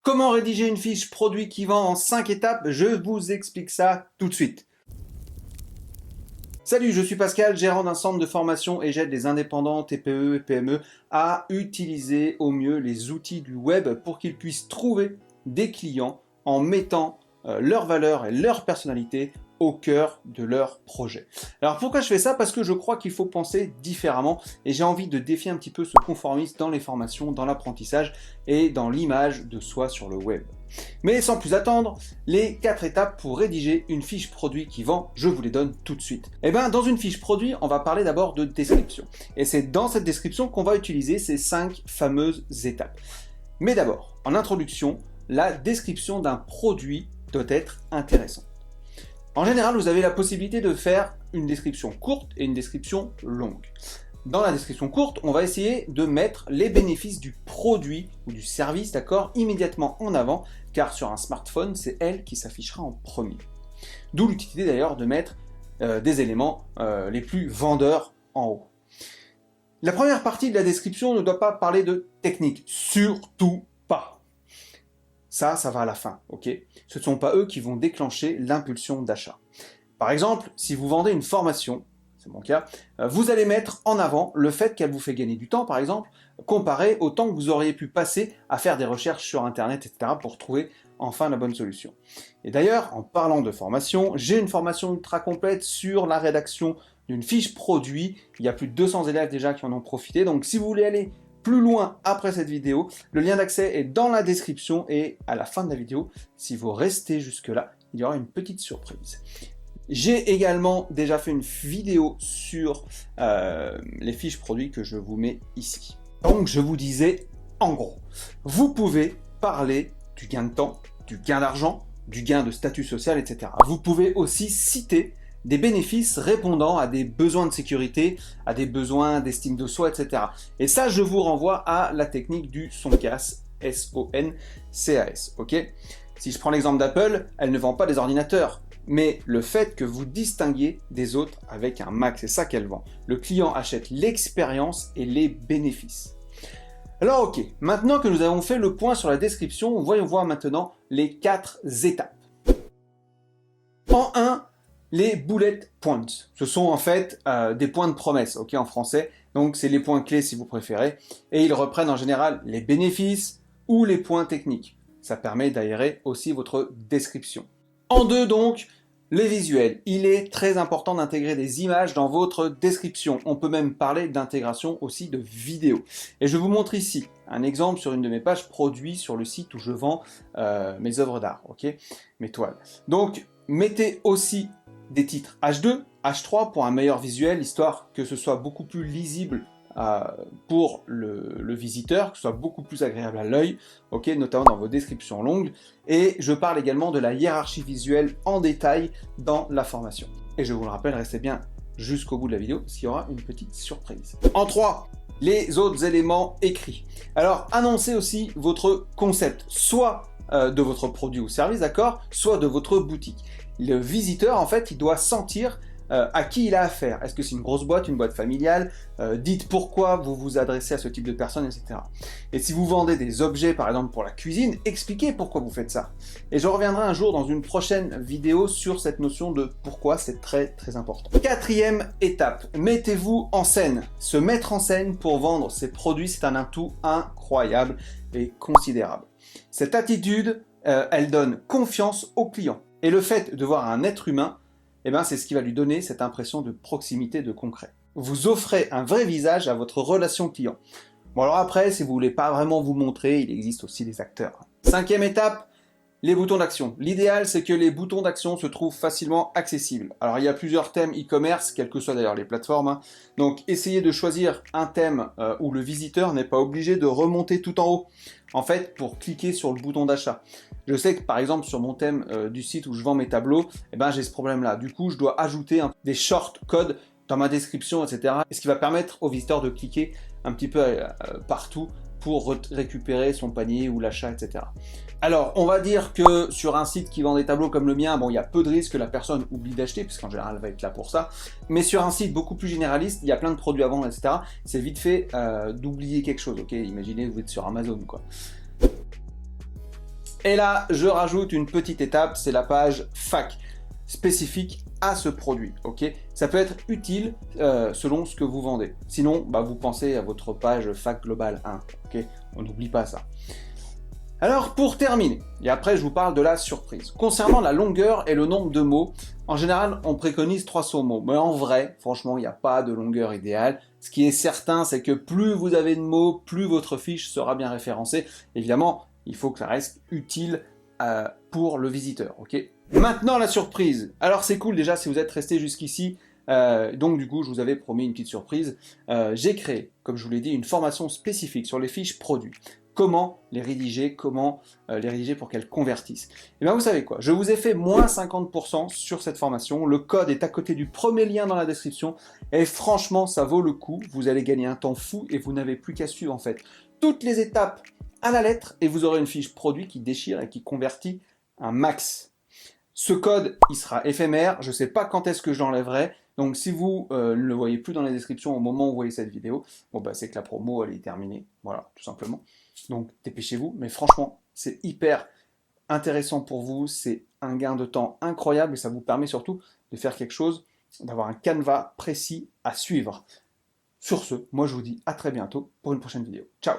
Comment rédiger une fiche produit qui vend en 5 étapes? Je vous explique ça tout de suite. Salut, je suis Pascal, gérant d'un centre de formation et j'aide les indépendants, TPE et PME à utiliser au mieux les outils du web pour qu'ils puissent trouver des clients en mettant leurs valeurs et leur personnalité au cœur de leur projet. Alors pourquoi je fais ça? Parce que je crois qu'il faut penser différemment et j'ai envie de défier un petit peu ce conformisme dans les formations, dans l'apprentissage et dans l'image de soi sur le web. Mais sans plus attendre, les 4 étapes pour rédiger une fiche produit qui vend, je vous les donne tout de suite. Et bien dans une fiche produit, on va parler d'abord de description. Et c'est dans cette description qu'on va utiliser ces 5 fameuses étapes. Mais d'abord, en introduction, la description d'un produit doit être intéressante. En général, vous avez la possibilité de faire une description courte et une description longue. Dans la description courte, on va essayer de mettre les bénéfices du produit ou du service, d'accord, immédiatement en avant, car sur un smartphone, c'est elle qui s'affichera en premier. D'où l'utilité d'ailleurs de mettre des éléments les plus vendeurs en haut. La première partie de la description ne doit pas parler de technique, surtout pas. Ça va à la fin, ok? Ce ne sont pas eux qui vont déclencher l'impulsion d'achat. Par exemple, si vous vendez une formation, c'est mon cas, vous allez mettre en avant le fait qu'elle vous fait gagner du temps, par exemple, comparé au temps que vous auriez pu passer à faire des recherches sur Internet, etc., pour trouver enfin la bonne solution. Et d'ailleurs, en parlant de formation, j'ai une formation ultra complète sur la rédaction d'une fiche produit. Il y a plus de 200 élèves déjà qui en ont profité, donc si vous voulez aller plus loin après cette vidéo, le lien d'accès est dans la description et à la fin de la vidéo, si vous restez jusque-là, il y aura une petite surprise. J'ai également déjà fait une vidéo sur les fiches produits que je vous mets ici. Donc je vous disais, en gros, vous pouvez parler du gain de temps, du gain d'argent, du gain de statut social, etc. Vous pouvez aussi citer des bénéfices répondant à des besoins de sécurité, à des besoins d'estime de soi, etc. Et ça, je vous renvoie à la technique du SONCAS, S-O-N-C-A-S, ok? Si je prends l'exemple d'Apple, elle ne vend pas des ordinateurs, mais le fait que vous distinguiez des autres avec un Mac, c'est ça qu'elle vend. Le client achète l'expérience et les bénéfices. Alors ok, maintenant que nous avons fait le point sur la description, voyons voir maintenant les 4 étapes. En 1, les bullet points. Ce sont en fait des points de promesse, ok, en français. Donc c'est les points clés si vous préférez. Et ils reprennent en général les bénéfices ou les points techniques. Ça permet d'aérer aussi votre description. En 2 donc, les visuels. Il est très important d'intégrer des images dans votre description. On peut même parler d'intégration aussi de vidéos. Et je vous montre ici un exemple sur une de mes pages produits sur le site où je vends mes œuvres d'art, ok, mes toiles. Donc mettez aussi des titres H2, H3 pour un meilleur visuel, histoire que ce soit beaucoup plus lisible pour le visiteur, que ce soit beaucoup plus agréable à l'œil, ok, notamment dans vos descriptions longues. Et je parle également de la hiérarchie visuelle en détail dans la formation. Et je vous le rappelle, restez bien jusqu'au bout de la vidéo, parce qu'il y aura une petite surprise. En 3, les autres éléments écrits. Alors, annoncez aussi votre concept, soit de votre produit ou service, d'accord, soit de votre boutique. Le visiteur, en fait, il doit sentir à qui il a affaire. Est-ce que c'est une grosse boîte, une boîte familiale? Dites pourquoi vous vous adressez à ce type de personnes, etc. Et si vous vendez des objets, par exemple pour la cuisine, expliquez pourquoi vous faites ça. Et je reviendrai un jour dans une prochaine vidéo sur cette notion de pourquoi, c'est très très important. 4e étape, mettez-vous en scène. Se mettre en scène pour vendre ses produits, c'est un atout incroyable et considérable. Cette attitude, elle donne confiance au client. Et le fait de voir un être humain, eh ben, c'est ce qui va lui donner cette impression de proximité, de concret. Vous offrez un vrai visage à votre relation client. Bon alors après, si vous voulez pas vraiment vous montrer, il existe aussi des acteurs. 5e étape, les boutons d'action. L'idéal, c'est que les boutons d'action se trouvent facilement accessibles. Alors il y a plusieurs thèmes e-commerce, quelles que soient d'ailleurs les plateformes, hein. Donc essayez de choisir un thème où le visiteur n'est pas obligé de remonter tout en haut, en fait, pour cliquer sur le bouton d'achat. Je sais que par exemple sur mon thème du site où je vends mes tableaux, eh ben, j'ai ce problème-là. Du coup, je dois ajouter des short codes dans ma description, etc. Et ce qui va permettre au visiteur de cliquer un petit peu partout pour récupérer son panier ou l'achat, etc. Alors, on va dire que sur un site qui vend des tableaux comme le mien, bon, il y a peu de risques que la personne oublie d'acheter, puisqu'en général, elle va être là pour ça. Mais sur un site beaucoup plus généraliste, il y a plein de produits à vendre, etc. C'est vite fait d'oublier quelque chose, ok? Imaginez, vous êtes sur Amazon, quoi. Et là, je rajoute une petite étape, c'est la page FAQ, spécifique à ce produit, ok? Ça peut être utile selon ce que vous vendez. Sinon, bah, vous pensez à votre page FAQ Global 1, ok? On n'oublie pas ça. Alors, pour terminer, et après je vous parle de la surprise. Concernant la longueur et le nombre de mots, en général, on préconise 300 mots. Mais en vrai, franchement, il n'y a pas de longueur idéale. Ce qui est certain, c'est que plus vous avez de mots, plus votre fiche sera bien référencée. Évidemment, il faut que ça reste utile pour le visiteur, ok? Maintenant, la surprise. Alors, c'est cool déjà si vous êtes resté jusqu'ici. Donc du coup, je vous avais promis une petite surprise. J'ai créé, comme je vous l'ai dit, une formation spécifique sur les fiches produits. Comment les rédiger, pour qu'elles convertissent. Et bien vous savez quoi, je vous ai fait moins 50% sur cette formation, le code est à côté du premier lien dans la description, et franchement ça vaut le coup, vous allez gagner un temps fou et vous n'avez plus qu'à suivre en fait toutes les étapes à la lettre et vous aurez une fiche produit qui déchire et qui convertit un max. Ce code, il sera éphémère, je ne sais pas quand est-ce que je l'enlèverai, donc si vous ne le voyez plus dans la description au moment où vous voyez cette vidéo, bon bah c'est que la promo elle est terminée, voilà, tout simplement. Donc dépêchez-vous, mais franchement, c'est hyper intéressant pour vous, c'est un gain de temps incroyable et ça vous permet surtout de faire quelque chose, d'avoir un canevas précis à suivre. Sur ce, moi je vous dis à très bientôt pour une prochaine vidéo. Ciao!